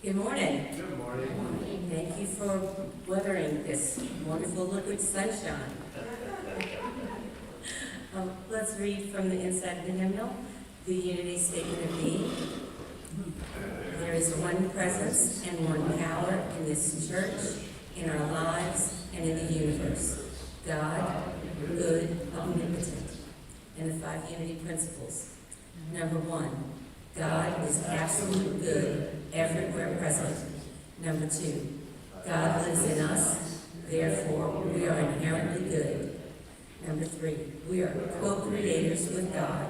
Good morning. Good morning. Thank you for weathering this wonderful liquid sunshine. Let's read from the inside of the hymnal, the unity statement of need. There is one presence and one power in this church, in our lives, and in the universe. God, good, omnipotent. And the 5 unity principles. Number 1, God is absolute good, everywhere present. Number 2, God lives in us, therefore we are inherently good. Number 3, we are co-creators with God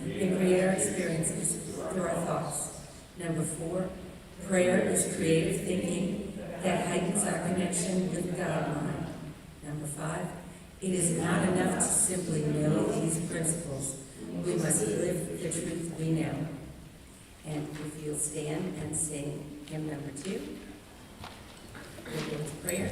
and create our experiences through our thoughts. Number 4, prayer is creative thinking that heightens our connection with God mind. Number 5, it is not enough to simply know these principles. We must live the truth we know. And if you'll stand and sing hymn number 2, we'll go to prayer.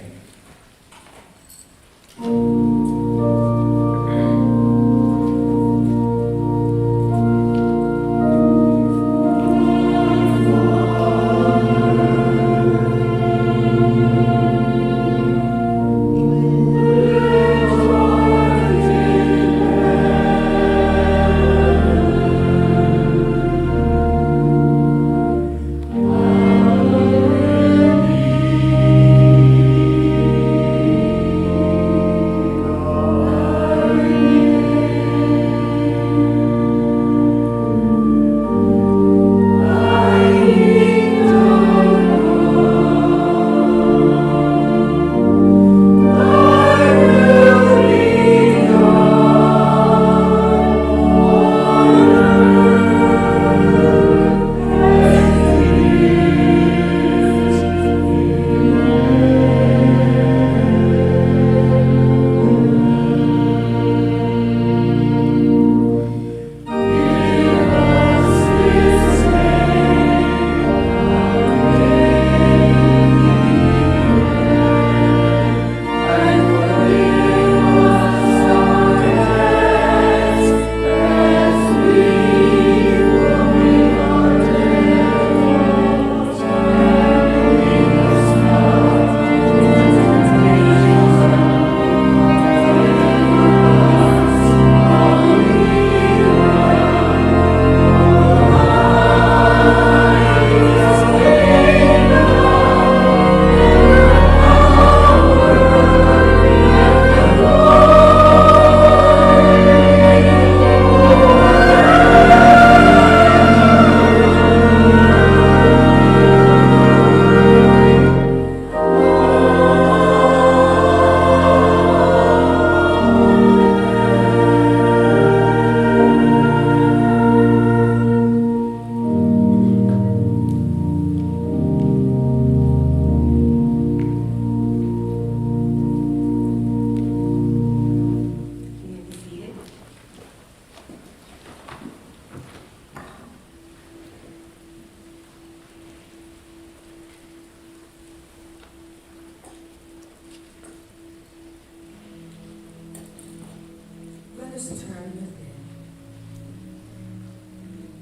Let us turn within.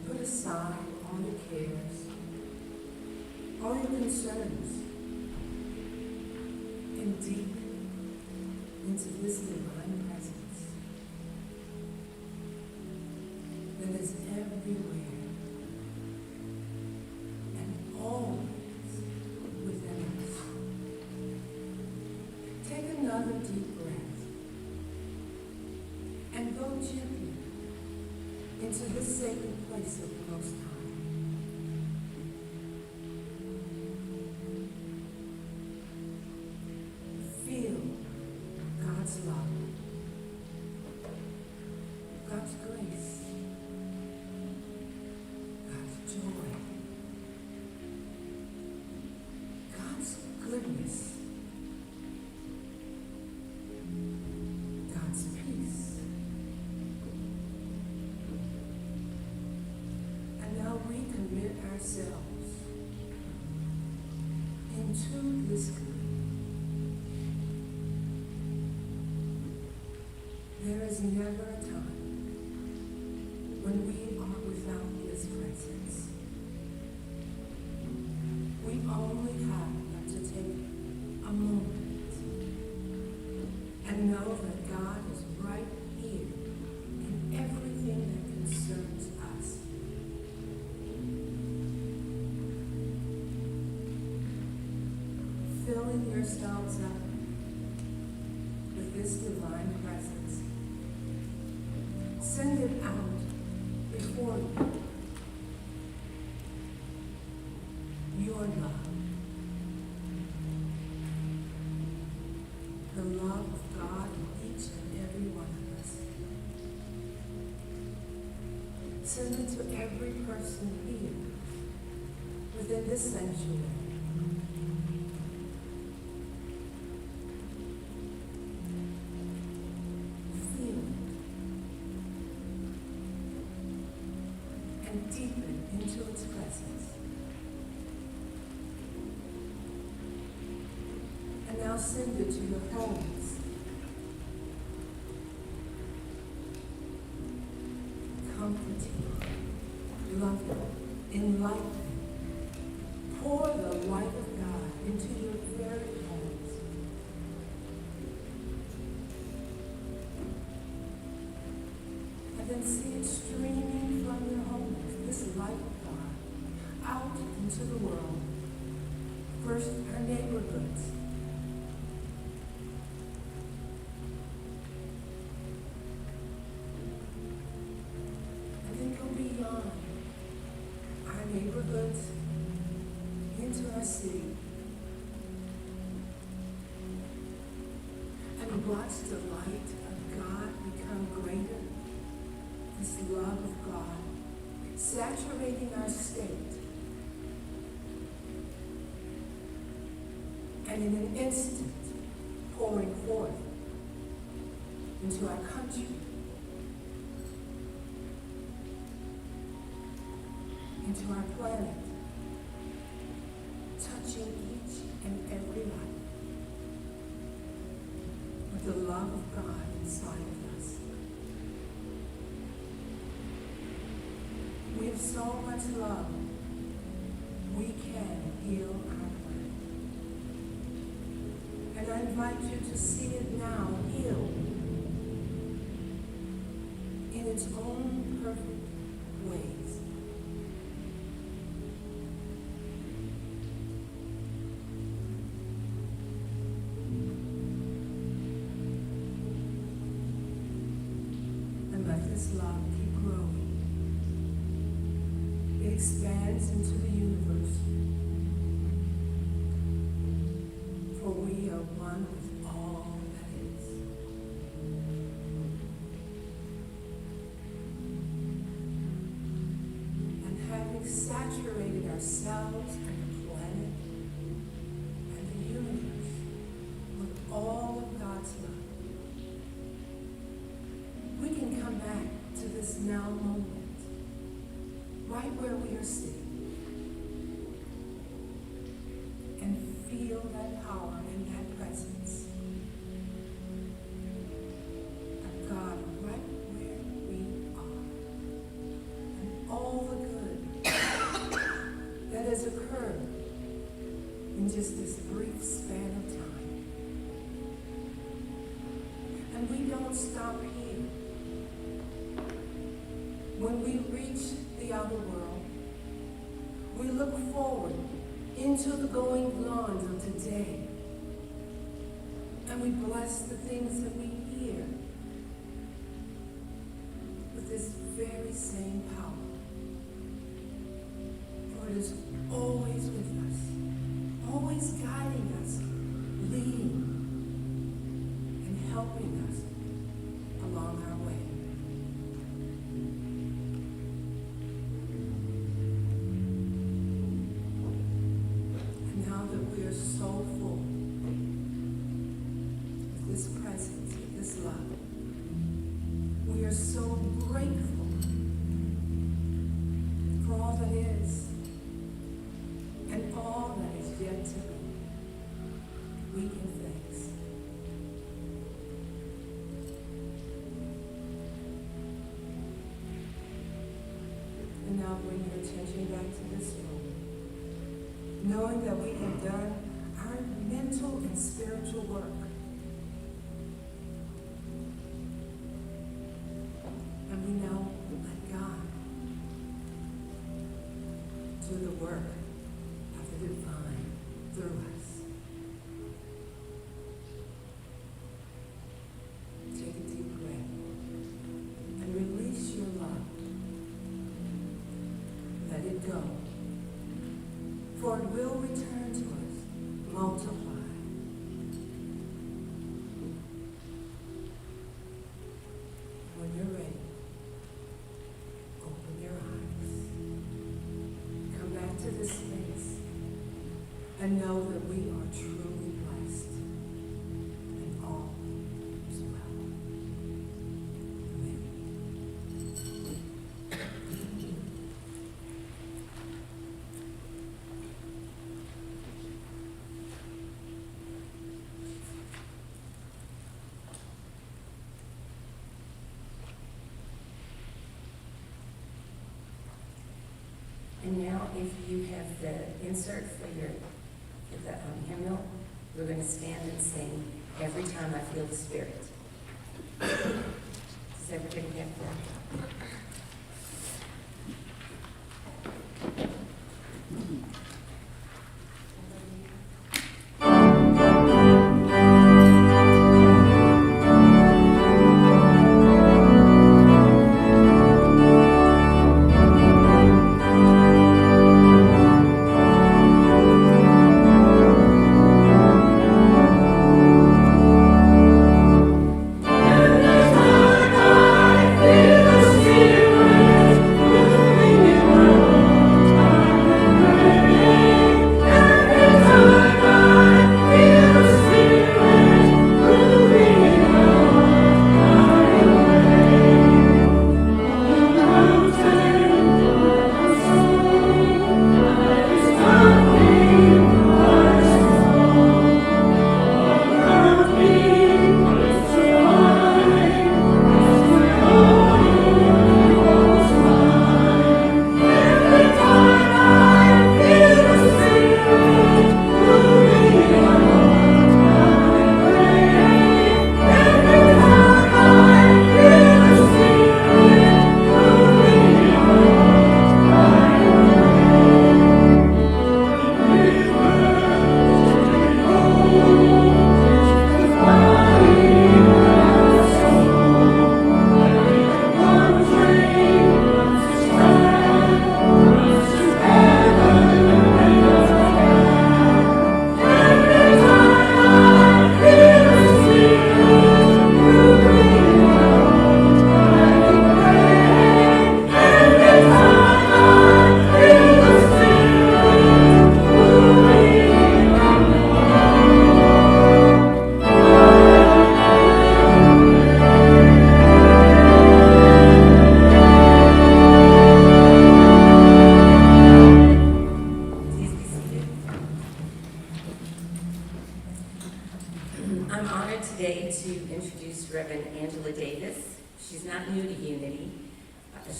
Put aside all your cares, all your concerns, and deepen into this divine presence that is everywhere and always within us. Take another deep breath and go gently into this sacred place of the Most High. Feel God's love, God's grace, God's joy, God's goodness, God's peace. And now we commit ourselves into this good. There is never a time when we are without His presence. We yourselves up with this divine presence. Send it out before you. Your love. The love of God in each and every one of us. Send it to every person here within this sanctuary. Feel it and deepen into its presence. And now send it to your homes. Comforting, loving, enlightening. Pour the light of God into your very homes. And then see it streaming from your homes, this light of God, out into the world. First, our neighborhoods. And then go beyond our neighborhoods into our city. And watch the light of God become greater. This love of God saturating our state. And in an instant, pouring forth into our country, into our planet, touching each and every life with the love of God inside of us. We have so much love, we can heal our planet. And I invite you to see it now healed in its own perfect ways. And let this love keep growing. It expands into the universe. For we are one with all that is. And having saturated ourselves and the planet and the universe with all of God's love, we can come back to this now moment, right where we are sitting, and feel that power and that presence of God right where we are. And all the good that has occurred in just this brief span of time. And we don't stop here. When we reach the outer world, we look forward into the going beyond of today. And we bless the things that we hear with this very same power. For it is always with us, always guiding us, leading, and helping us along our way. Now that we are so full of this presence, of this love, we are so grateful for all that is and all that is yet to be. We give thanks. And now bring your attention back to this room, knowing that we have done our mental and spiritual work. And we now let God do the work of the divine through us. it go. For it will return to us, multiplied. When you're ready, open your eyes. Come back to this space and know that we are truly blessed and all is well. Amen. And now, if you have the insert for the hymnal, we're going to stand and sing Every Time I Feel the Spirit. Does everybody have that?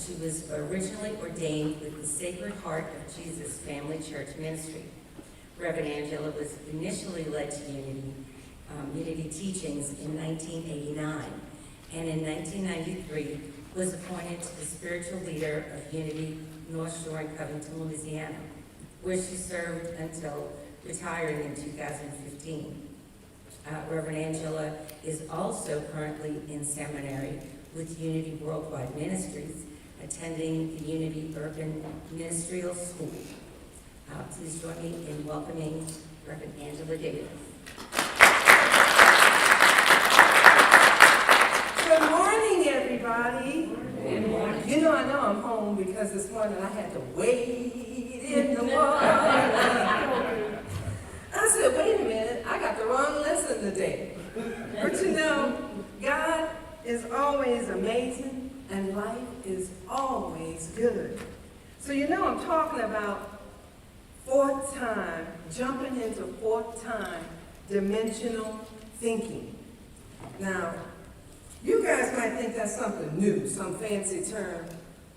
She was originally ordained with the Sacred Heart of Jesus Family Church Ministry. Reverend Angela was initially led to Unity teachings in 1989, and in 1993 was appointed to the spiritual leader of Unity North Shore in Covington, Louisiana, where she served until retiring in 2015. Reverend Angela is also currently in seminary with Unity Worldwide Ministries, attending the Unity Urban Ministerial School. Please join me in welcoming Reverend Angela Davis. Good morning, everybody. Good morning. You know, I know I'm home because this morning I had to wait in the morning. I said, wait a minute, I got the wrong lesson today. But you know, God is always amazing and life is always good. So you know I'm talking about fourth time, jumping into fourth time dimensional thinking. Now, you guys might think that's something new, some fancy term,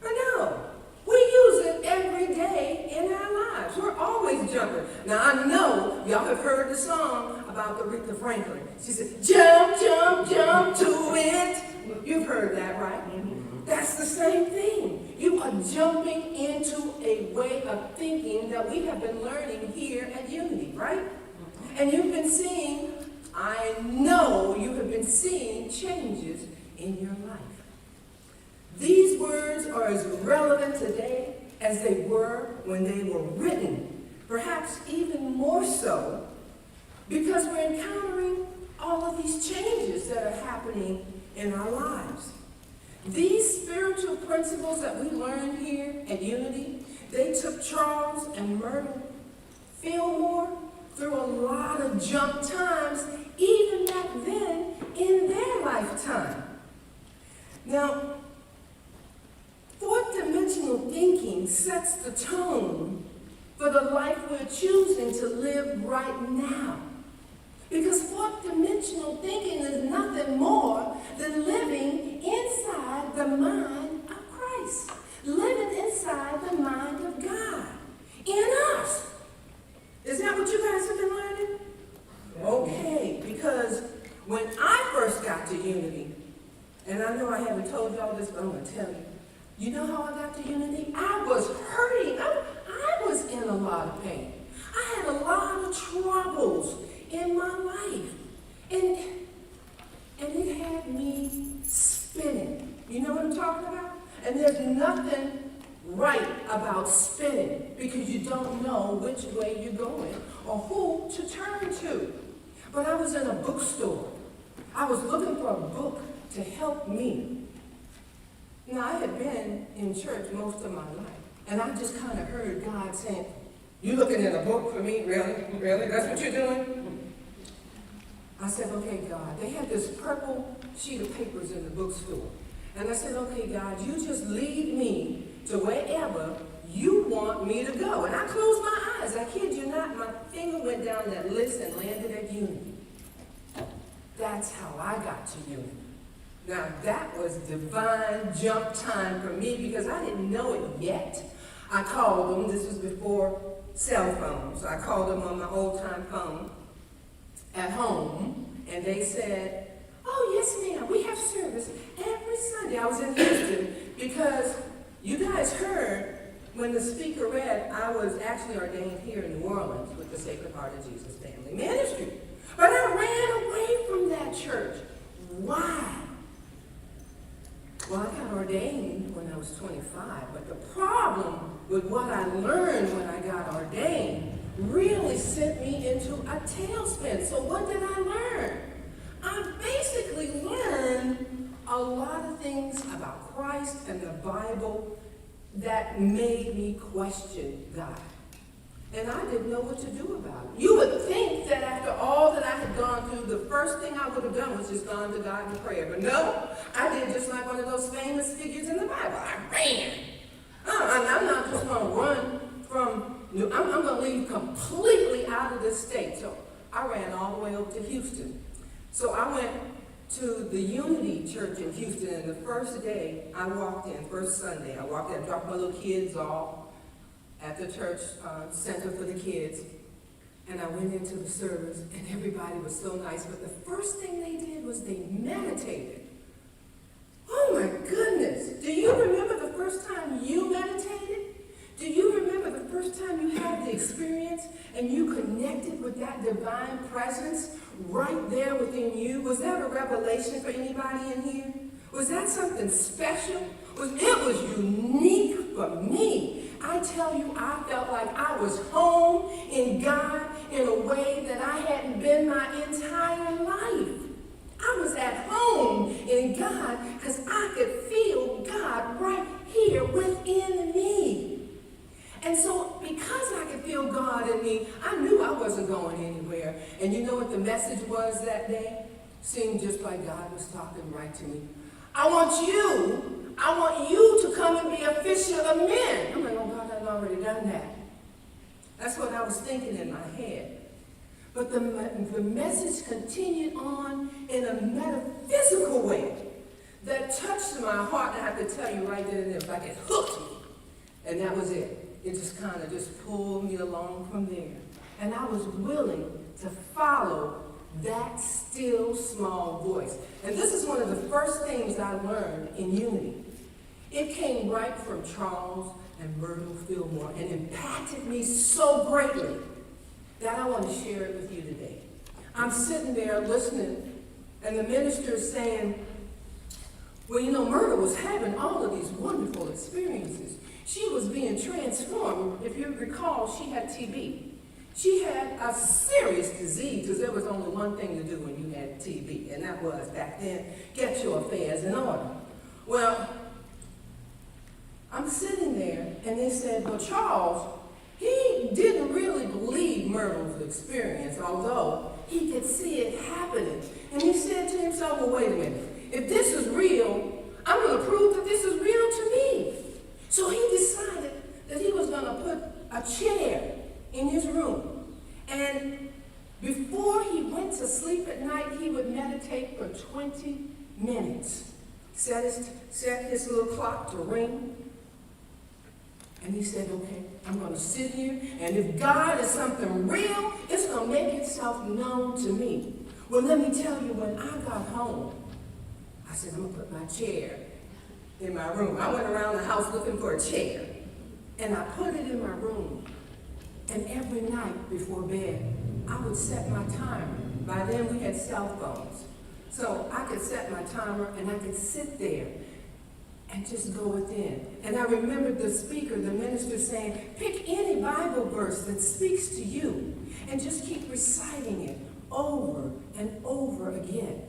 but no. We use it every day in our lives. We're always jumping. Now, I know y'all have heard the song about the Aretha Franklin. She said, jump, jump, jump to it. You've heard that, right? Mm-hmm. That's the same thing. You are jumping into a way of thinking that we have been learning here at Unity, right? And you've been seeing, I know you have been seeing changes in your life. These words are as relevant today as they were when they were written, perhaps even more so, because we're encountering all of these changes that are happening in our lives. These spiritual principles that we learned here at Unity, they took Charles and Myrtle Fillmore through a lot of jump times, even back then in their lifetime. Now, fourth dimensional thinking sets the tone for the life we're choosing to live right now. Because fourth dimensional thinking is nothing more than living inside the mind of Christ, living inside the mind of God in us. Is that what you guys have been learning? Okay, because when I first got to Unity, and I know I haven't told y'all this, but I'm going to tell you. You know how I got to Unity? I was hurting. I was in a lot of pain. I had a lot of troubles in my life. And it had me spinning. You know what I'm talking about? And there's nothing right about spinning because you don't know which way you're going or who to turn to. But I was in a bookstore. I was looking for a book to help me. Now, I had been in church most of my life, and I just kind of heard God saying, "You looking in a book for me? Really? Really? That's what you're doing?" I said, "Okay, God." They had this purple sheet of papers in the bookstore. And I said, "Okay, God, you just lead me to wherever you want me to go." And I closed my eyes. I kid you not, my finger went down that list and landed at Unity. That's how I got to Unity. Now, that was divine jump time for me because I didn't know it yet. I called them. This was before cell phones. I called them on my old-time phone at home, and they said, "Oh, yes, ma'am, we have service every Sunday." I was in Houston because you guys heard when the speaker read, I was actually ordained here in New Orleans with the Sacred Heart of Jesus Family Ministry. But I ran away from that church. Why? Well, I got ordained when I was 25, but the problem with what I learned when I got ordained really sent me into a tailspin. So what did I learn? I basically learned a lot of things about Christ and the Bible that made me question God. And I didn't know what to do about it. You would think that after all that I had gone through, the first thing I would have done was just gone to God in prayer. But no, I did just like one of those famous figures in the Bible. I ran. I'm not just going to run from, I'm going to leave completely out of this state. So I ran all the way up to Houston. So I went to the Unity Church in Houston, and the first day I walked in, first Sunday, I walked in, dropped my little kids off at the church center for the kids, and I went into the service, and everybody was so nice, but the first thing they did was they meditated. Oh my goodness! Do you remember the first time you meditated? Do you remember the first time you had the experience and you connected with that divine presence right there within you? Was that a revelation for anybody in here? Was that something special? It was unique for me. I tell you, I felt like I was home in God in a way that I hadn't been my entire life. I was at home in God because I could feel God right here within me. And so because I could feel God in me, I knew I wasn't going anywhere. And you know what the message was that day? Seemed just like God was talking right to me. I want you to come and be a fisher of men. I'm like, oh God, I've already done that. That's what I was thinking in my head. But the message continued on in a metaphysical way that touched my heart. And I have to tell you right then and there, like it hooked me. And that was it. It just kind of just pulled me along from there. And I was willing to follow that still small voice. And this is one of the first things I learned in Unity. It came right from Charles and Myrtle Fillmore and impacted me so greatly that I want to share it with you today. I'm sitting there listening, and the minister is saying, well, you know, Myrtle was having all of these wonderful experiences. She was being being transformed. If you recall, she had TB. She had a serious disease because there was only one thing to do when you had TB, and that was, back then, get your affairs in order. Well, I'm sitting there, and they said, well, Charles, he didn't really believe Myrtle's experience, although he could see it happening. And he said to himself, well, wait a minute. If this is real, I'm going to prove that this is real to me. So he decided that he was going to put a chair in his room. And before he went to sleep at night, he would meditate for 20 minutes. Set his little clock to ring. And he said, okay, I'm going to sit here, and if God is something real, it's going to make itself known to me. Well, let me tell you, when I got home, I said, I'm going to put my chair in my room. I went around the house looking for a chair, and I put it in my room. And every night before bed, I would set my timer. By then, we had cell phones. So I could set my timer, and I could sit there and just go within. And I remembered the speaker, the minister, saying, pick any Bible verse that speaks to you and just keep reciting it over and over again.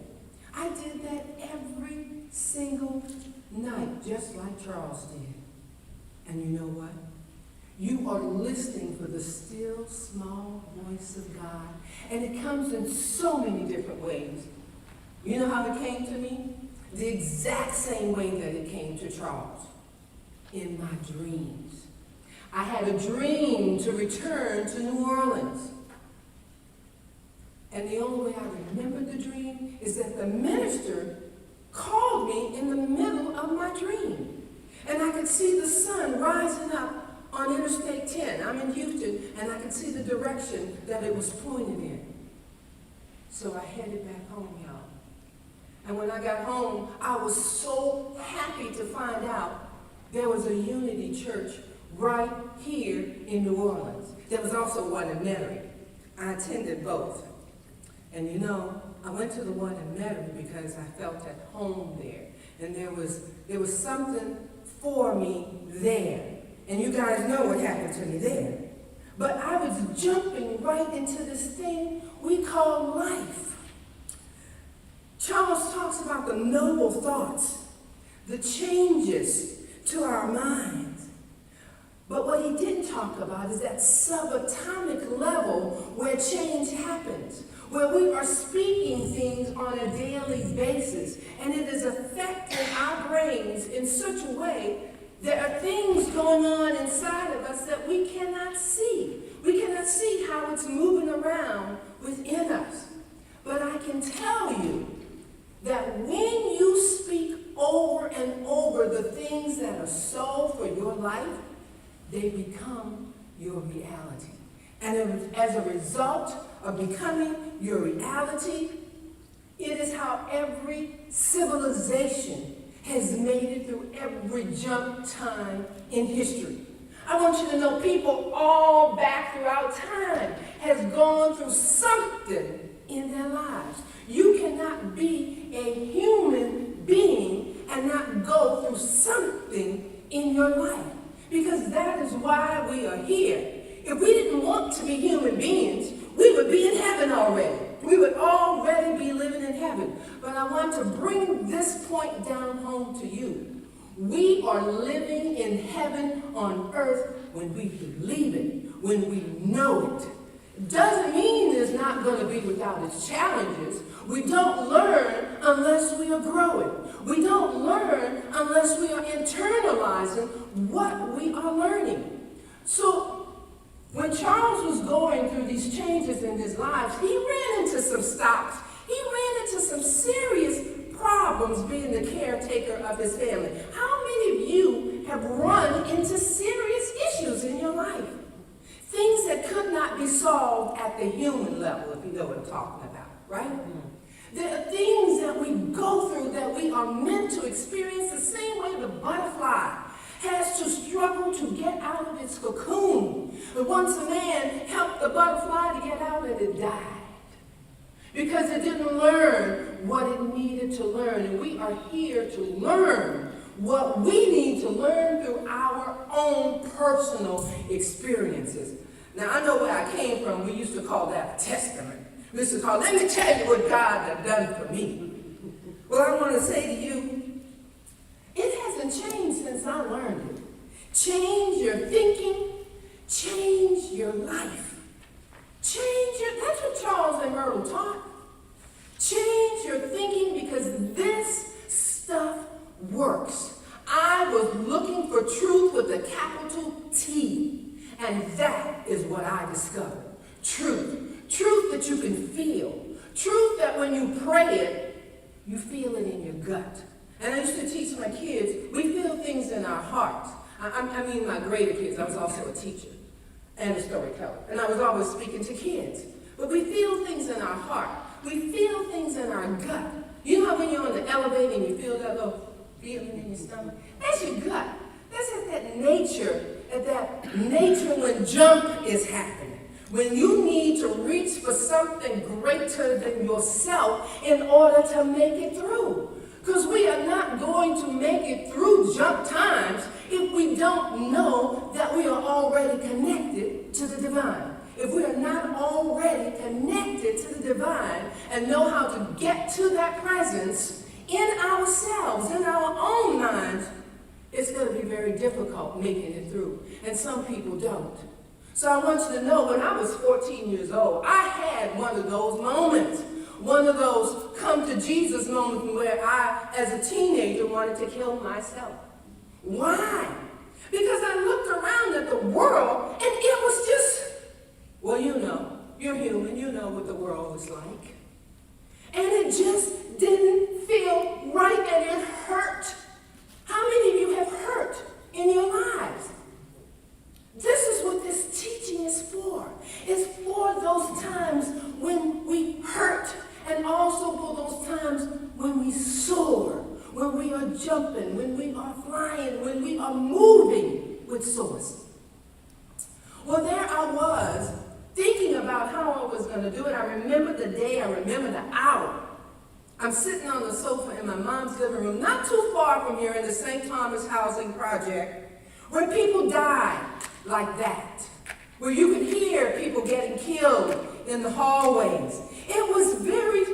I did that every single night, just like Charles did. And you know what? You are listening for the still, small voice of God. And it comes in so many different ways. You know how it came to me? The exact same way that it came to Charles. In my dreams. I had a dream to return to New Orleans. And the only way I remember the dream is that the minister called me in the middle of my dream. And I could see the sun rising up on Interstate 10. I'm in Houston, and I could see the direction that it was pointed in. So I headed back home, y'all. And when I got home, I was so happy to find out there was a Unity Church right here in New Orleans. There was also one in Metairie. I attended both. And you know, I went to the one in Metairie because I felt at home there. And there was something for me there. And you guys know what happened to me there. But I was jumping right into this thing we call life. Charles talks about the noble thoughts, the changes to our minds. But what he didn't talk about is that subatomic level where change happens, where we are speaking things on a daily basis, and it is affecting our brains in such a way there are things going on inside of us that we cannot see. We cannot see how it's moving around within us. But I can tell you that when you speak over and over the things that are so for your life, they become your reality. And as a result of becoming your reality, it is how every civilization has made it through every jump time in history. I want you to know people all back throughout time has gone through something in their lives. You cannot be a human being and not go through something in your life, because that is why we are here. If we didn't want to be human beings, we would be in heaven already. We would already be living in heaven. But I want to bring this point down home to you. We are living in heaven on earth when we believe it, when we know it. It doesn't mean it's not going to be without its challenges. We don't learn unless we are growing. We don't learn unless we are internalizing what we are learning. So when Charles was going through these changes in his life, he ran into some stops. He ran into some serious problems being the caretaker of his family. How many of you have run into serious issues in your life? Things that could not be solved at the human level, if you know what I'm talking about, right? Mm-hmm. There are things that we go through that we are meant to experience the same way the butterfly has to struggle to get out of its cocoon. But once a man helped the butterfly to get out, and it died. Because it didn't learn what it needed to learn. And we are here to learn what we need to learn through our own personal experiences. Now, I know where I came from. We used to call that a testament. We used to call, let me tell you what God has done for me. Well, I want to say to you, it hasn't changed since I learned it. Change your thinking, change your life. That's what Charles and Myrtle taught. Change your thinking because this stuff works. I was looking for truth with a capital T, and that is what I discovered. Truth. Truth that you can feel. Truth that when you pray it, you feel it in your gut. And I used to teach my kids, we feel things in our hearts. I mean my greater kids. I was also a teacher and a storyteller. And I was always speaking to kids. But we feel things in our heart. We feel things in our gut. You know how when you're on the elevator and you feel that little feeling in your stomach? That's your gut. That's at that nature when jump is happening. When you need to reach for something greater than yourself in order to make it through. Because we are not going to make it through jump times if we don't know that we are already connected to the divine. If we are not already connected to the divine and know how to get to that presence in ourselves, in our own minds, it's going to be very difficult making it through. And some people don't. So I want you to know, when I was 14 years old, I had one of those moments. One of those come to Jesus moments where I, as a teenager, wanted to kill myself. Why? Because I looked around at the world and it was just, well, you know, you're human, you know what the world is like. And it just didn't feel right and it hurt. How many of you have hurt in your lives? This is what this teaching is for. It's for those times when we hurt and also for those times when we soar, when we are jumping, when we are flying, when we are moving with source. Well, there I was thinking about how I was going to do it. I remember the day, I remember the hour. I'm sitting on the sofa in my mom's living room, not too far from here in the St. Thomas Housing Project, where people died like that, where you could hear people getting killed in the hallways. It was very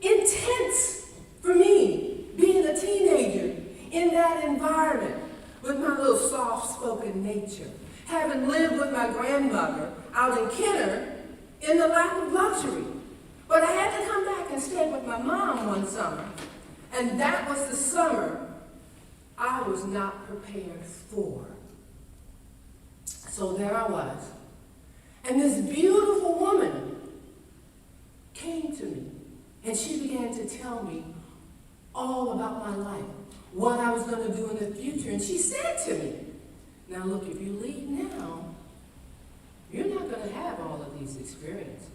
intense for me, being a teenager in that environment with my little soft-spoken nature, having lived with my grandmother out in Kenner in the lap of luxury. But I had to come back and stay with my mom one summer, and that was the summer I was not prepared for. So there I was. And this beautiful woman came to me, and she began to tell me all about my life, what I was going to do in the future. And she said to me, now look, if you leave now, you're not going to have all of these experiences.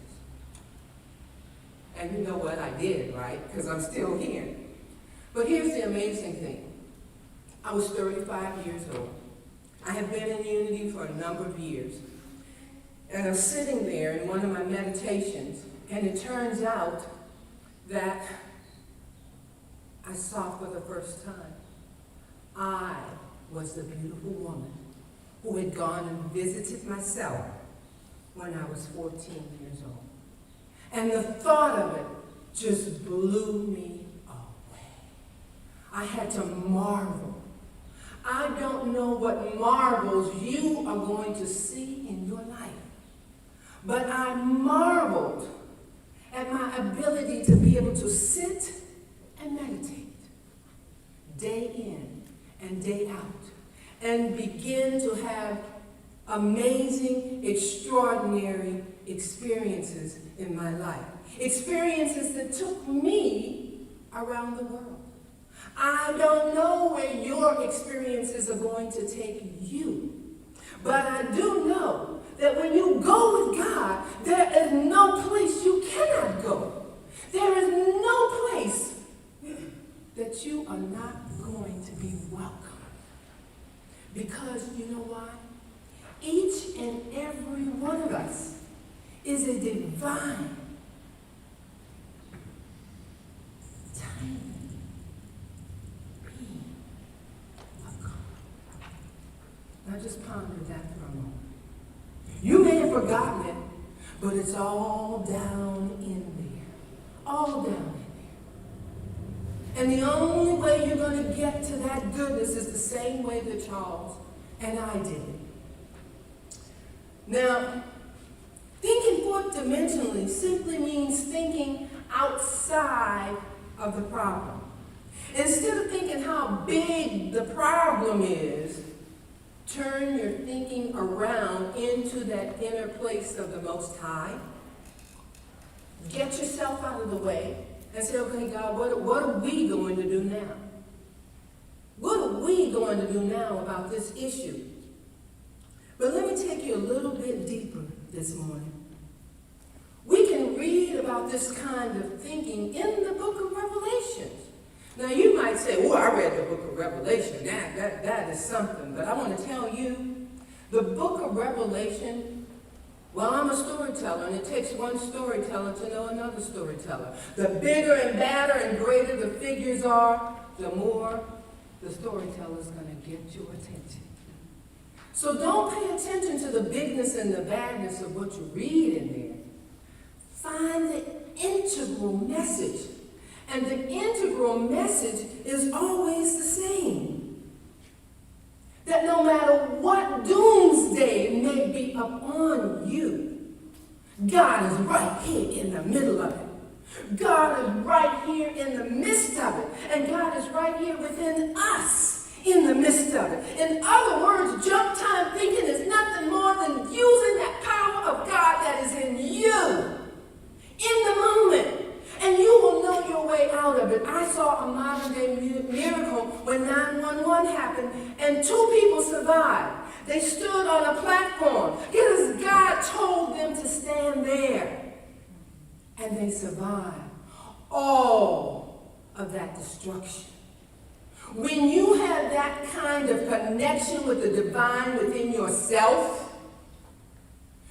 And you know what I did, right? Because I'm still here. But here's the amazing thing. I was 35 years old. I have been in Unity for a number of years. And I'm sitting there in one of my meditations, and it turns out that I saw for the first time, I was the beautiful woman who had gone and visited myself when I was 14 years old. And the thought of it just blew me away. I had to marvel. I don't know what marvels you are going to see in your life, but I marveled at my ability to be able to sit and meditate day in and day out and begin to have amazing, extraordinary experiences in my life. Experiences that took me around the world. I don't know where your experiences are going to take you, but I do know that when you go with God, there is no place you cannot go. There is no place that you are not going to be welcome. Because you know why? Each and every one of us is a divine, tiny being of God. Now just ponder ponder that for a moment. You may have forgotten it, but it's all down in there. All down in there. And the only way you're going to get to that goodness is the same way that Charles and I did it. Now, thinking fourth dimensionally simply means thinking outside of the problem. Instead of thinking how big the problem is, turn your thinking around into that inner place of the Most High. Get yourself out of the way and say, okay, God, what are we going to do now? What are we going to do now about this issue? But let me take you a little bit deeper this morning. We can read about this kind of thinking in the book of Revelations. Now, you might say, oh, I read the book of Revelation. That is something. But I want to tell you, the book of Revelation, well, I'm a storyteller, and it takes one storyteller to know another storyteller. The bigger and badder and greater the figures are, the more the storyteller's going to get your attention. So don't pay attention to the bigness and the badness of what you read in there. Find the integral message. And the integral message is always the same. That no matter what doomsday may be upon you, God is right here in the middle of it. God is right here in the midst of it. And God is right here within us in the midst of it. In other words, jump time thinking is nothing more than using that power of God that is in you in the moment. And you will know your way out of it. I saw a modern day miracle when 911 happened and 2 people survived. They stood on a platform because God told them to stand there. And they survived all of that destruction. When you have that kind of connection with the divine within yourself,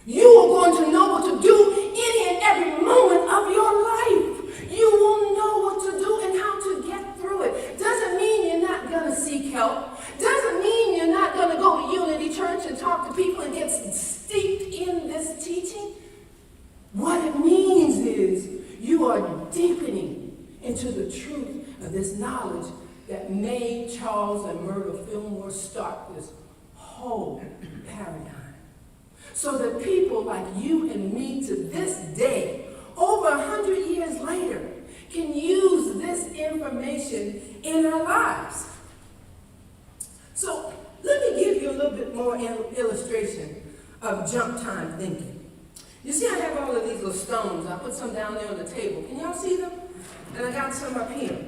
you are going to know what to do any and every moment of your life. You will know what to do and how to get through it. Doesn't mean you're not going to seek help. Doesn't mean you're not going to go to Unity Church and talk to people and get steeped in this teaching. What it means is you are deepening into the truth of this knowledge that made Charles and Myrtle Fillmore start this whole paradigm. So that people like you and me to this day, over 100 years later, can use this information in our lives. So let me give you a little bit more illustration of jump time thinking. You see, I have all of these little stones. I put some down there on the table. Can y'all see them? And I got some up here.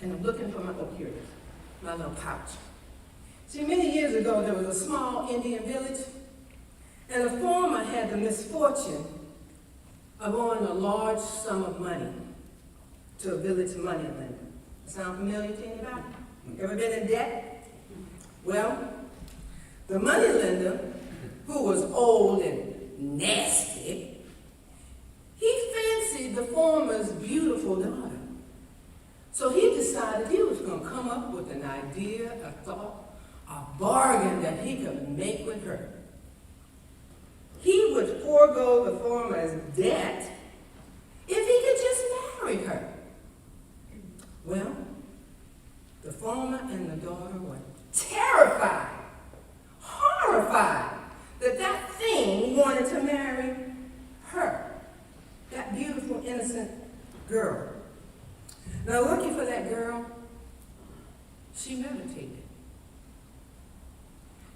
And I'm looking for my little pouch. See, many years ago, there was a small Indian village, and a farmer had the misfortune of owing a large sum of money to a village moneylender. Sound familiar to anybody? Ever been in debt? Well, the moneylender, who was old and nasty, he fancied the farmer's beautiful daughter. So he decided he was going to come up with an idea, a thought, a bargain that he could make with her. He would forego the farmer's debt if he could just marry her. Well, the farmer and the daughter were terrified, horrified that that thing wanted to marry her, that beautiful, innocent girl. Now, looking for that girl, she meditated.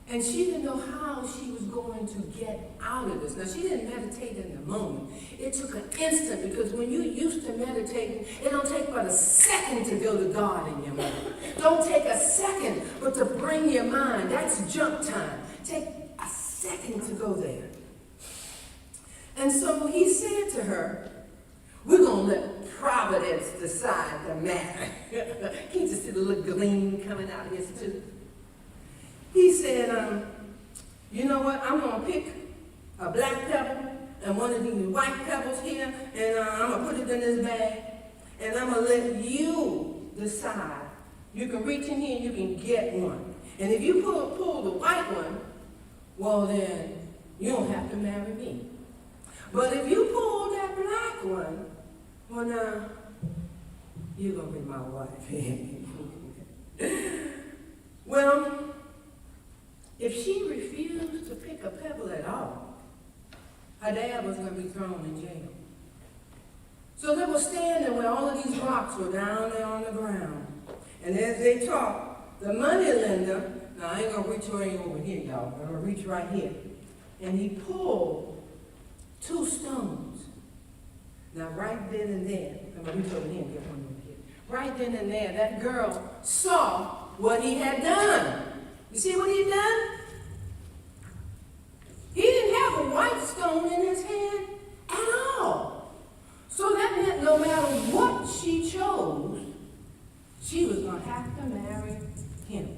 And she didn't know how she was going to get out of this. Now, she didn't meditate in the moment. It took an instant, because when you're used to meditating, it don't take but a second to build a God in your mind. Don't take a second, but to bring your mind. That's jump time. Take a second to go there. And so he said to her, we're going to let Providence decide the matter. Can you just see the little gleam coming out of his tooth? He said, you know what, I'm going to pick a black pebble and one of these white pebbles here, and I'm going to put it in this bag, and I'm going to let you decide. You can reach in here and you can get one. And if you pull the white one, well then, you don't have to marry me. But if you pull that black one, well now, you're going to be my wife. Well, if she refused to pick a pebble at all, her dad was going to be thrown in jail. So they were standing where all of these rocks were down there on the ground. And as they talked, the money lender, now I ain't going to reach way over here, y'all. I'm going to reach right here. And he pulled 2 stones. Now right then and there, I'm going to reach over here and get one over here. Right then and there, that girl saw what he had done. You see what he had done? He didn't have a white stone in his hand at all. So that meant no matter what she chose, she was going to have to marry him.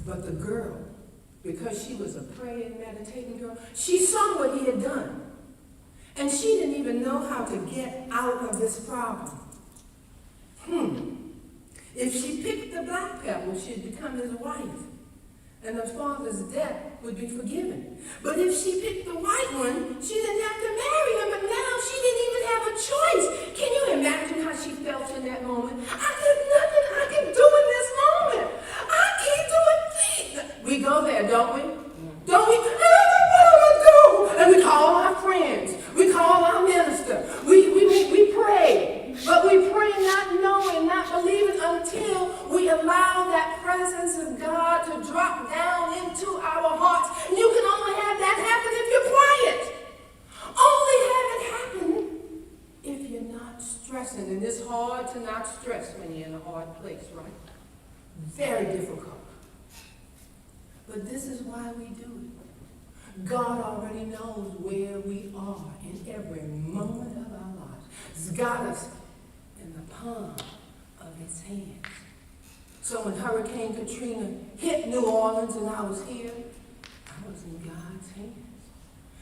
But the girl, because she was a praying, meditating girl, she saw what he had done. And she didn't even know how to get out of this problem. If she picked the black pebble, she'd become his wife. And her father's debt would be forgiven. But if she picked the white one, she didn't have to marry him, but now she didn't even have a choice. Can you imagine how she felt in that moment? There's nothing I can do in this moment. I can't do a thing. We go there, don't we? Don't we? I don't know what I'm going to do. And we call our friends. We call our minister. We pray. But we pray not knowing, not believing until we allow that presence of God to drop down into our hearts. And you can only have that happen if you're quiet. Only have it happen if you're not stressing. And it's hard to not stress when you're in a hard place, right? Very difficult. But this is why we do it. God already knows where we are in every moment of our lives. He's got us in the palm of his hands. So when Hurricane Katrina hit New Orleans and I was here, I was in God's hands.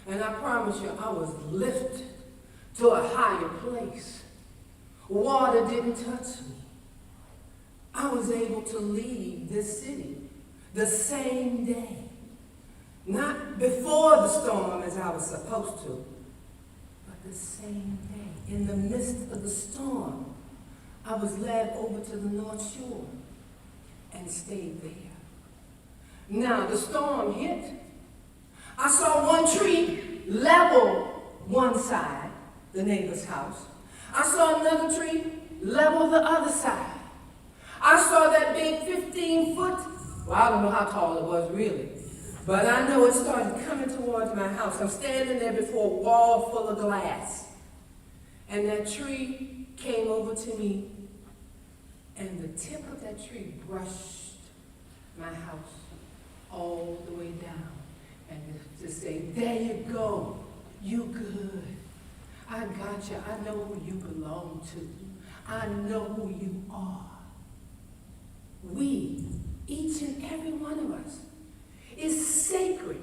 And I promise you, I was lifted to a higher place. Water didn't touch me. I was able to leave this city the same day. Not before the storm as I was supposed to, but the same day. In the midst of the storm, I was led over to the North Shore and stayed there. Now, the storm hit. I saw one tree level one side, the neighbor's house. I saw another tree level the other side. I saw that big 15-foot, well, I don't know how tall it was really, but I know it started coming towards my house. I'm standing there before a wall full of glass. And that tree came over to me, and the tip of that tree brushed my house all the way down. And to say, there you go, you good. I got you. I know who you belong to. I know who you are. We, each and every one of us, is sacred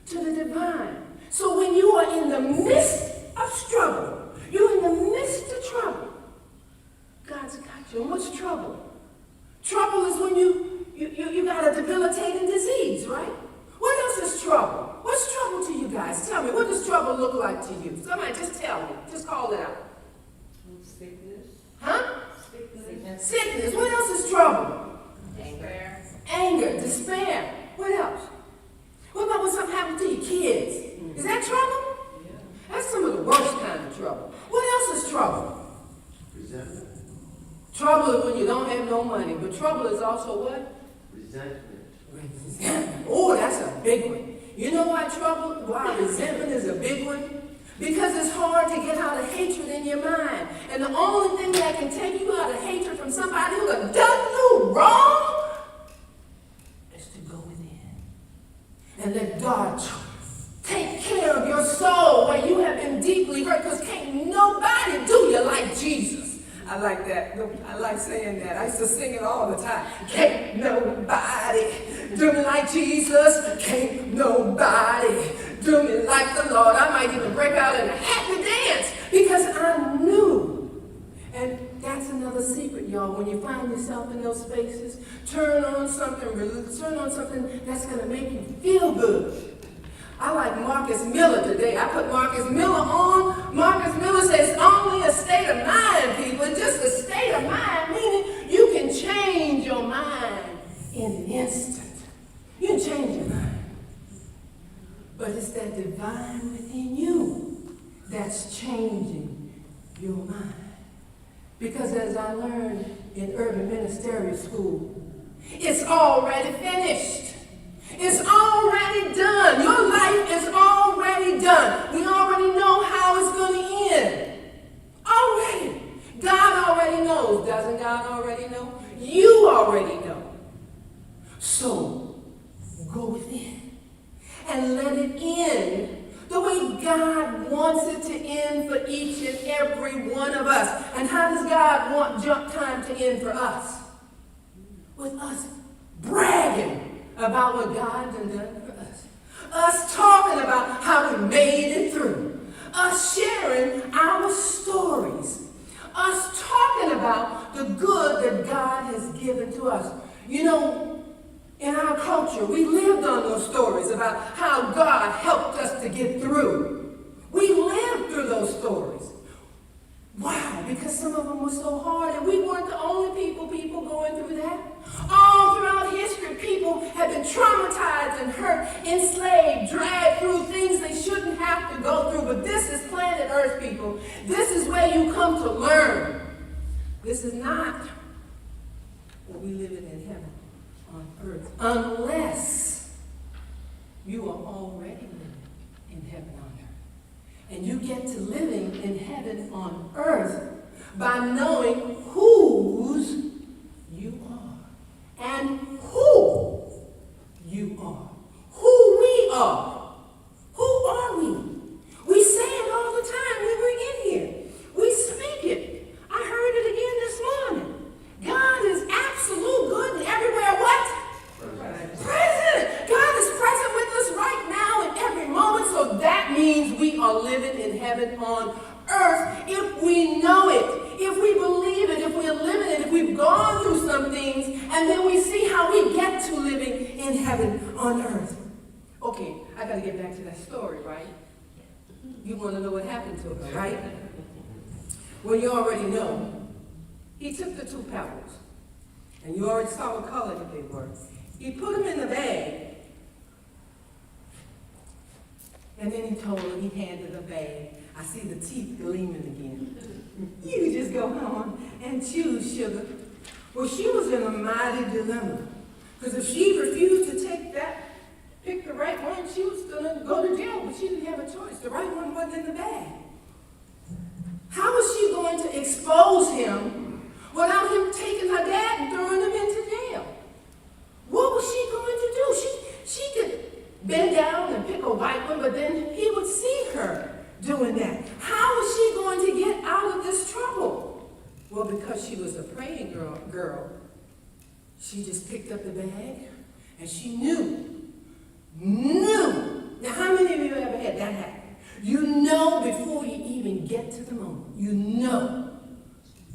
to the divine. So when you are in the midst of struggle, you're in the midst of trouble, God's got you. And what's trouble? Trouble is when you got a debilitating disease, right? What else is trouble? What's trouble to you guys? Tell me, what does trouble look like to you? Somebody just tell me. Just call it out. Sickness. Huh? Sickness. Sickness. What else is trouble? Anger. Anger, despair. What else? What about when something happens to your kids? Is that trouble? Yeah. That's some of the worst kind of trouble. What else is trouble? Resentment. Trouble is when you don't have no money, but trouble is also what? Resentment. Oh, that's a big one. You know why resentment is a big one? Because it's hard to get out of hatred in your mind. And the only thing that can take you out of hatred from somebody who has done you wrong is to go within and let God take care of your soul where you have been deeply hurt, because can't nobody do you like Jesus. I like that. I like saying that. I used to sing it all the time. Can't nobody do me like Jesus. Can't nobody do me like the Lord. I might even break out in a happy dance because I knew. And that's another secret, y'all. When you find yourself in those spaces, turn on something that's going to make you feel good. I like Marcus Miller today. I put Marcus Miller on. Marcus Miller says only a state of mind, people. It's just a state of mind, meaning you can change your mind in an instant. You can change your mind. But it's that divine within you that's changing your mind. Because as I learned in urban ministerial school, it's already finished. It's already done. Your life is already done. We already know how it's going to end. Already. God already knows. Doesn't God already know? You already know. So, go within and let it end the way God wants it to end for each and every one of us. And how does God want jump time to end for us? With us bragging about what God has done for us. Us talking about how we made it through. Us sharing our stories. Us talking about the good that God has given to us. You know, in our culture, we lived on those stories about how God helped us to get through. We lived through those stories. Why? Because some of them were so hard, and we weren't the only people going through that. All throughout history, people have been traumatized and hurt, enslaved, dragged through things they shouldn't have to go through. But this is planet Earth, people. This is where you come to learn. This is not what we live in heaven on earth, unless you are already living in heaven on earth. And you get to living in heaven on earth by knowing whose you are and who you are, who we are. Who are we? We say it all the time when we're in here. We speak it. I heard it again this morning. God is absolute good and everywhere what? Present. God is present with us right now in every moment, so that means we are living in heaven on earth if we know it, if we believe it, if we're living it, if we've gone through some things, and then we see how we get to living in heaven on earth. Okay, I got to get back to that story, right? You want to know what happened to her, right? Well, you already know. He took the 2 pebbles, and you already saw what color that they were. He put them in the bag, and then he told her, he handed the bag. I see the teeth gleaming again. You just go home and choose, sugar. Well, she was in a mighty dilemma, because if she refused to pick the right one, she was going to go to jail, but she didn't have a choice. The right one wasn't in the bag. How was she going to expose him without him taking her dad and throwing him into jail? What was she going to do? She could bend down and pick a white one, but then he would see her doing that. How was she going to get out of this trouble? Well, because she was a praying girl, she just picked up the bag, and she knew. Now, how many of you ever had that happen? You know before you even get to the moment. You know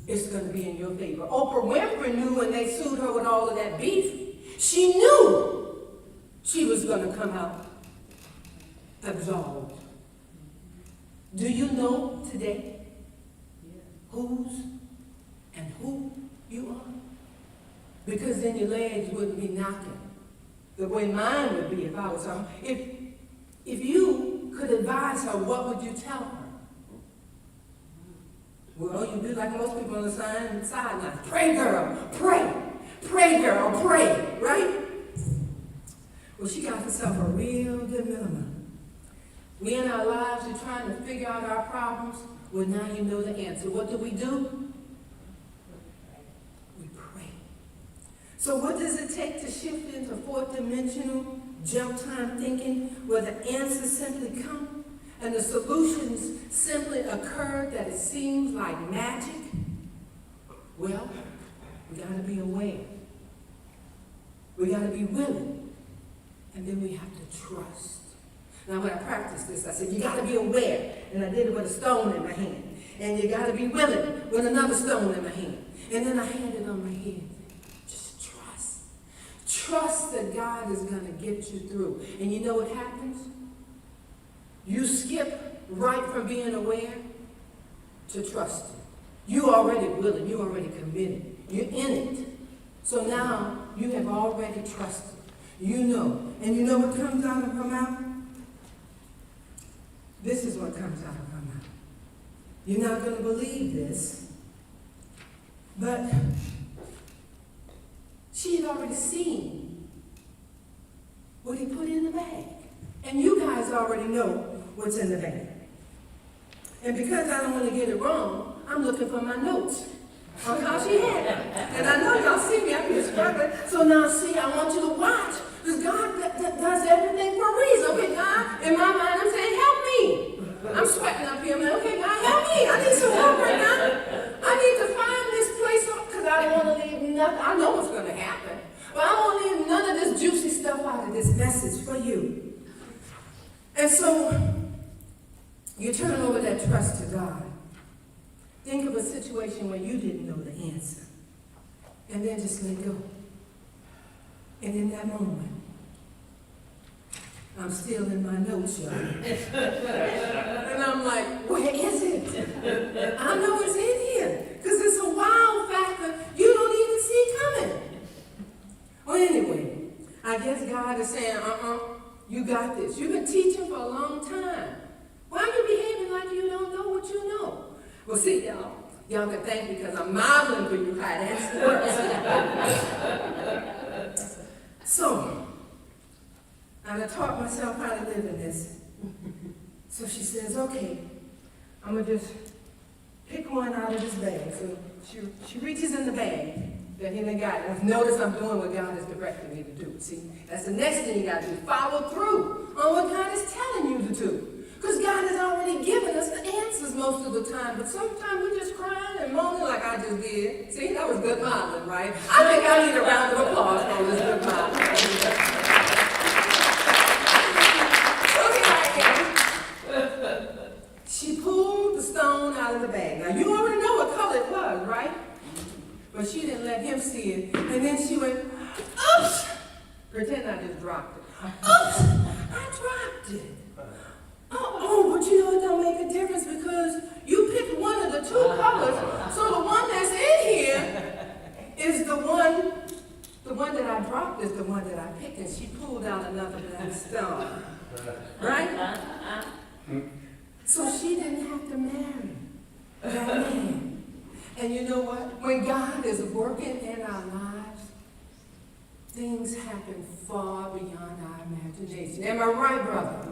it's going to be in your favor. Oprah Winfrey knew when they sued her with all of that beef. She knew she was going to come out absolved. Do you know today whose and who you are? Because then your legs wouldn't be knocking the way mine would be if I was home. If you could advise her, what would you tell her? Well, you'd be like most people on the sideline. Pray, girl, pray. Pray, girl, pray, right? Well, she got herself a real dilemma. We in our lives are trying to figure out our problems. Well, now you know the answer. What do? We pray. So what does it take to shift into 4th dimensional jump time thinking, where the answers simply come and the solutions simply occur, that it seems like magic? Well, we got to be aware. We got to be willing. And then we have to trust. Now, when I practiced this, I said, you got to be aware. And I did it with a stone in my hand. And you got to be willing with another stone in my hand. And then I hand it on my head. Just trust. Trust that God is going to get you through. And you know what happens? You skip right from being aware to trusting. You already willing. You already committed. You're in it. So now you have already trusted. You know. And you know what comes out of her mouth? This is what comes out of her mouth. You're not going to believe this, but she had already seen what he put in the bag. And you guys already know what's in the bag. And because I don't want to get it wrong, I'm looking for my notes on how she had it. And I know y'all see me, I've been struggling. So now see, I want you to watch. Because God does everything for a reason. Okay, God, in my mind, I'm saying, help me. I'm sweating up here. I'm like, okay, God, help me. I need some help right now. I need to find this place because I don't want to leave nothing. I know what's going to happen. But I don't want to leave none of this juicy stuff out of this message for you. And so, you turn over that trust to God. Think of a situation where you didn't know the answer. And then just let go. And in that moment, I'm still in my notes, y'all. And I'm like, where is it? I know it's in here. Because it's a wow factor you don't even see coming. Well, anyway, I guess God is saying, you got this. You've been teaching for a long time. Why are you behaving like you don't know what you know? Well, see, y'all can thank me because I'm modeling for you how that works. So, I taught myself how to live in this. So she says, okay, I'm going to just pick one out of this bag. So she reaches in the bag that he done got. And notice I'm doing what God has directed me to do. See, that's the next thing you got to do. Follow through on what God is telling you to do. Because God has already given us the answers most of the time. But sometimes we're just crying and moaning like I just did. See, that was good modeling, right? I think I need a round of applause for this good modeling. She pulled the stone out of the bag. Now, you already know what color it was, right? But she didn't let him see it. And then she went, oops! Pretend I just dropped it. Oops! I dropped it. Oh, but you know it don't make a difference because you picked one of the two colors. So the one that's in here is the one that I dropped is the one that I picked. And she pulled out another black stone. Right? So she didn't have to marry that man. And you know what? When God is working in our lives, things happen far beyond our imagination. Am I right, brother?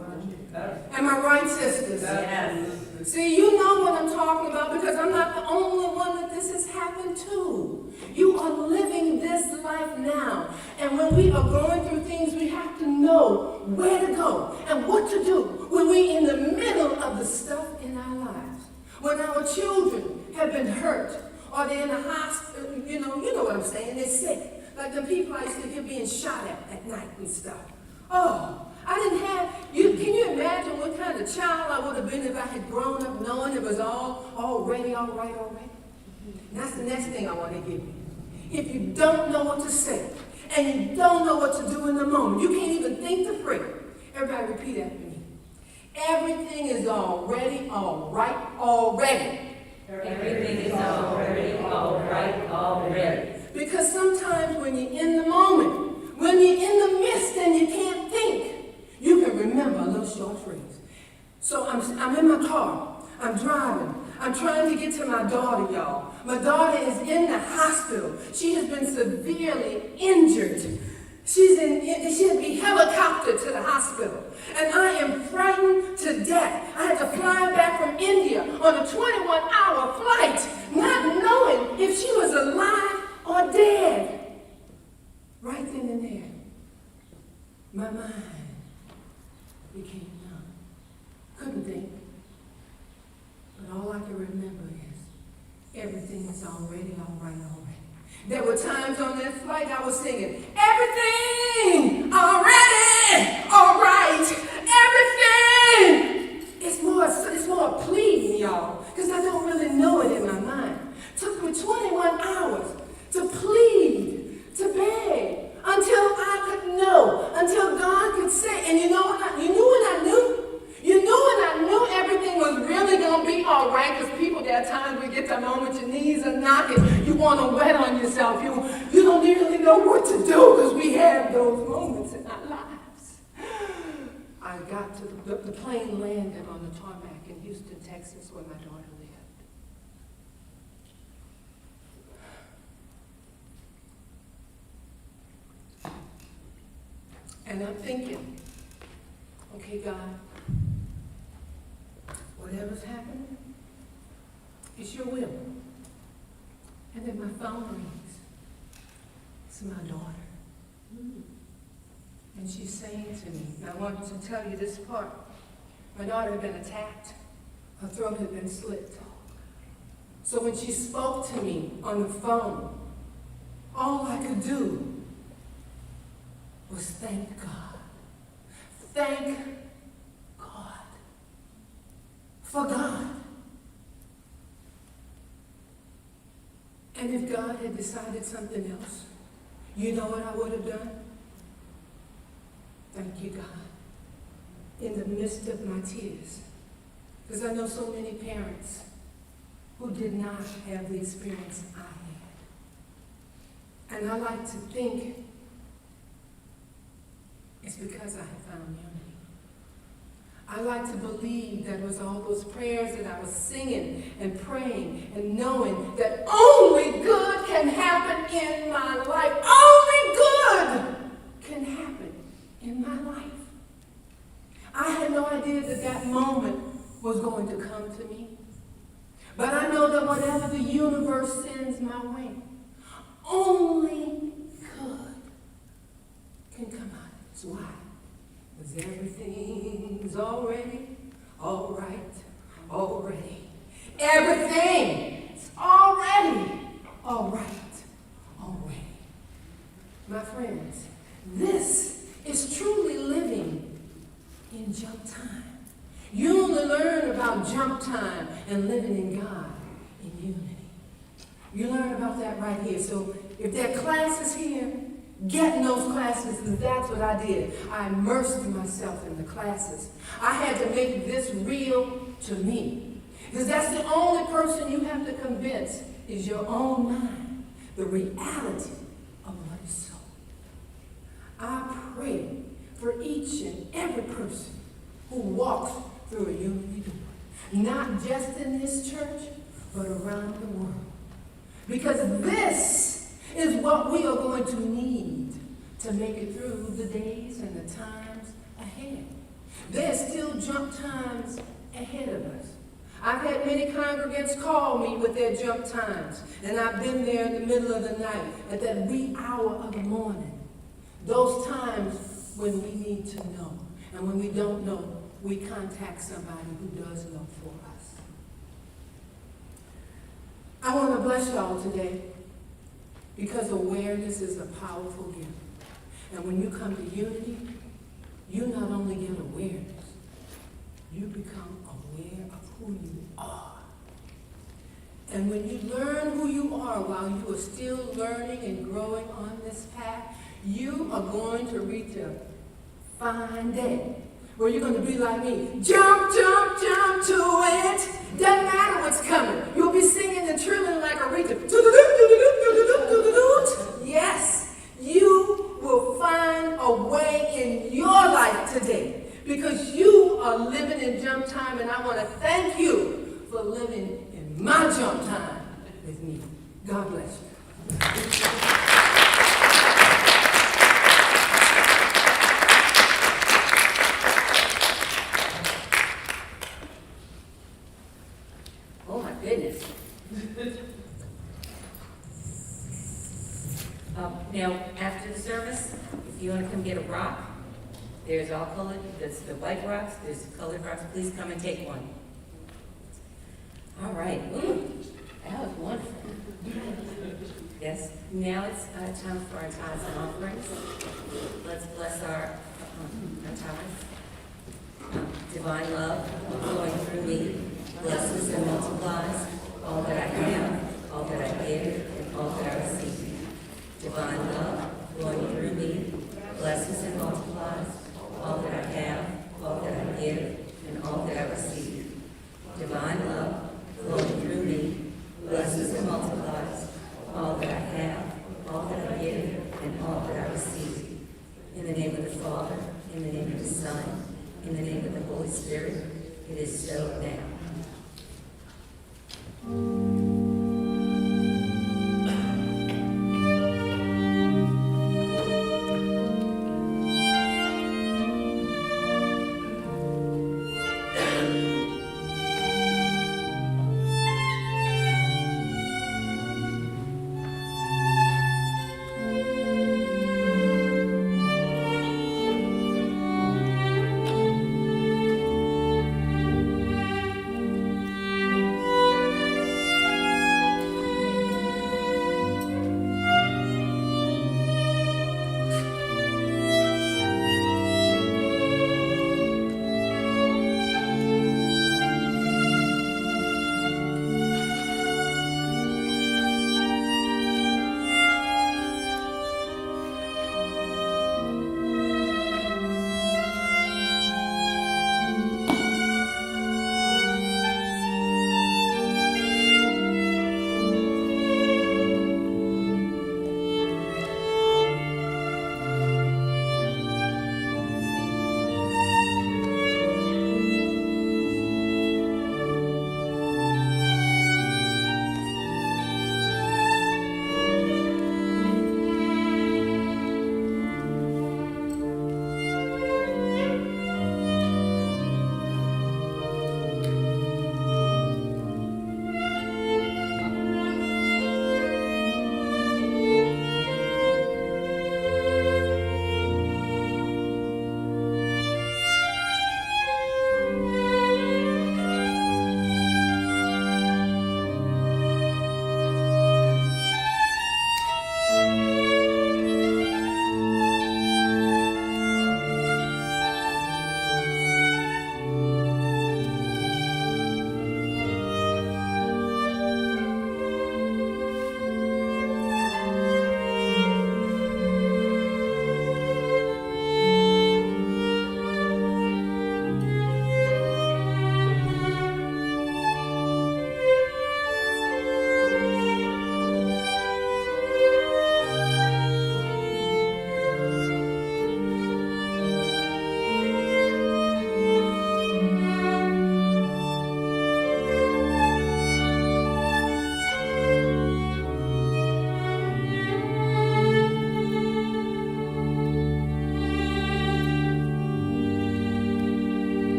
Am I right, sisters? Yes. See, you know what I'm talking about because I'm not the only one that this has happened to. You are living this life now. And when we are going through things, we have to know where to go and what to do when we're in the middle of the stuff in our lives. When our children have been hurt or they're in the hospital, you know what I'm saying, they're sick. Like the people I used to hear being shot at night and stuff. Oh, I didn't have, can you imagine what kind of child I would have been if I had grown up knowing it was already all right? And that's the next thing I want to give you. If you don't know what to say, and you don't know what to do in the moment, you can't even think to pray. Everybody repeat after me. Everything is already all right already. Everything is already all right already. Because sometimes when you're in the moment, when you're in the midst and you can't think, you can remember a little short phrase. So I'm in my car. I'm driving. I'm trying to get to my daughter, y'all. My daughter is in the hospital. She has been severely injured. She had to be helicoptered to the hospital. And I am frightened to death. I had to fly back from India on a 21-hour flight, not knowing if she was alive or dead. Right then and there, my mind became numb. Couldn't think. But all I can remember is everything is already all right already. There were times on that flight I was singing, everything already all right. Everything. It's more pleading, y'all, because I don't really the plane landed on the tarmac in Houston, Texas, where my daughter lived. And I'm thinking, okay, God, whatever's happening, it's your will. And then my phone rings. It's my daughter. And she's saying to me, and I want to tell you this part. My daughter had been attacked. Her throat had been slit. So when she spoke to me on the phone, all I could do was thank God. Thank God. For God. And if God had decided something else, you know what I would have done? Thank you, God. In the midst of my tears. Because I know so many parents who did not have the experience I had. And I like to think it's because I have found unity. I like to believe that it was all those prayers that I was singing and praying and knowing that only good can happen in my life. Only good can happen in my life. I had no idea that that moment was going to come to me. But I know that whatever the universe sends my way, only good can come out of this. Why? Because everything's already all right, already. Everything's already all right, already. My friends, this is truly living in jump time. You only learn about jump time and living in God in unity. You learn about that right here. So if there are classes here, get in those classes, because that's what I did. I immersed myself in the classes. I had to make this real to me. Because that's the only person you have to convince is your own mind, the reality of what is so. I pray for each and every person who walks through a unity door. Not just in this church, but around the world. Because this is what we are going to need to make it through the days and the times ahead. There's still jump times ahead of us. I've had many congregants call me with their jump times, and I've been there in the middle of the night at that wee hour of the morning. Those times when we need to know, and when we don't know, we contact somebody who does know for us. I want to bless y'all today because awareness is a powerful gift. And when you come to unity, you not only get awareness, you become aware of who you are. And when you learn who you are while you are still learning and growing on this path, you are going to reach a fine day where you're going to be like me. Jump, jump, jump to it. Doesn't matter what's coming. You'll be singing and trilling like a Rita. Yes, you will find a way in your life today because you are living in jump time, and I want to thank you for living in my jump time with me. God bless you. Now, after the service, if you want to come get a rock, there's all colored, there's the white rocks, there's the colored rocks. Please come and take one. All right. Ooh, that was wonderful. Yes. Now it's time for our tithes and offerings. Let's bless our tithes. Divine love flowing through me, blesses and multiplies all that I have, all that I give, and all that I receive. Divine love flowing through me, blesses and multiplies all that I have, all that I give, and all that I receive. Divine love flowing through me, blesses and multiplies all that I have, all that I give, and all that I receive. In the name of the Father, in the name of the Son, In the name of the Holy Spirit, it is so now.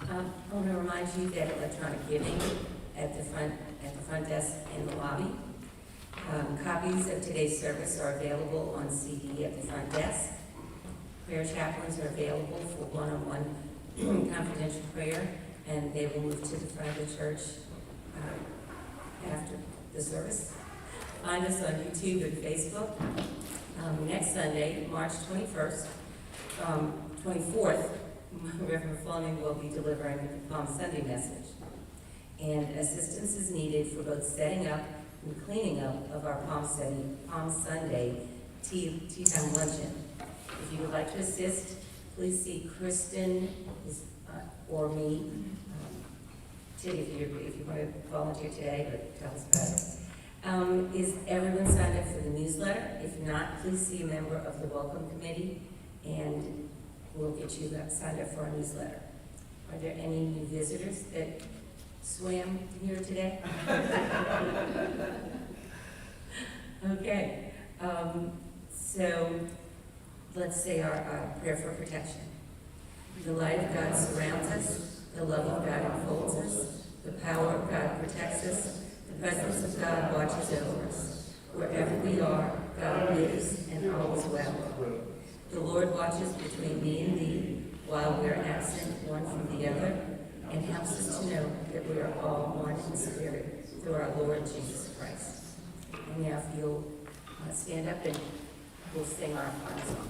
I want to remind you that electronic giving at the front desk in the lobby. Copies of today's service are available on CD at the front desk. Prayer chaplains are available for one-on-one confidential prayer, and they will move to the front of the church after the service. Find us on YouTube and Facebook. Next Sunday, March 24th, Reverend Fleming will be delivering the Palm Sunday message. And assistance is needed for both setting up and cleaning up of our Palm Sunday tea time luncheon. If you would like to assist, please see Kristen or me. Tilly, if you want to volunteer today, but tell us about it. Is everyone signed up for the newsletter? If not, please see a member of the Welcome Committee, and we'll get you signed up for our newsletter. Are there any new visitors that swam here today? Okay. So let's say our prayer for protection. The light of God surrounds us. The love of God enfolds us. The power of God protects us. The presence of God watches over us. Wherever we are, God lives and all is well. The Lord watches between me and thee while we are absent one from the other, and helps us to know that we are all one in spirit through our Lord Jesus Christ. And now if you'll stand up and we'll sing our final song.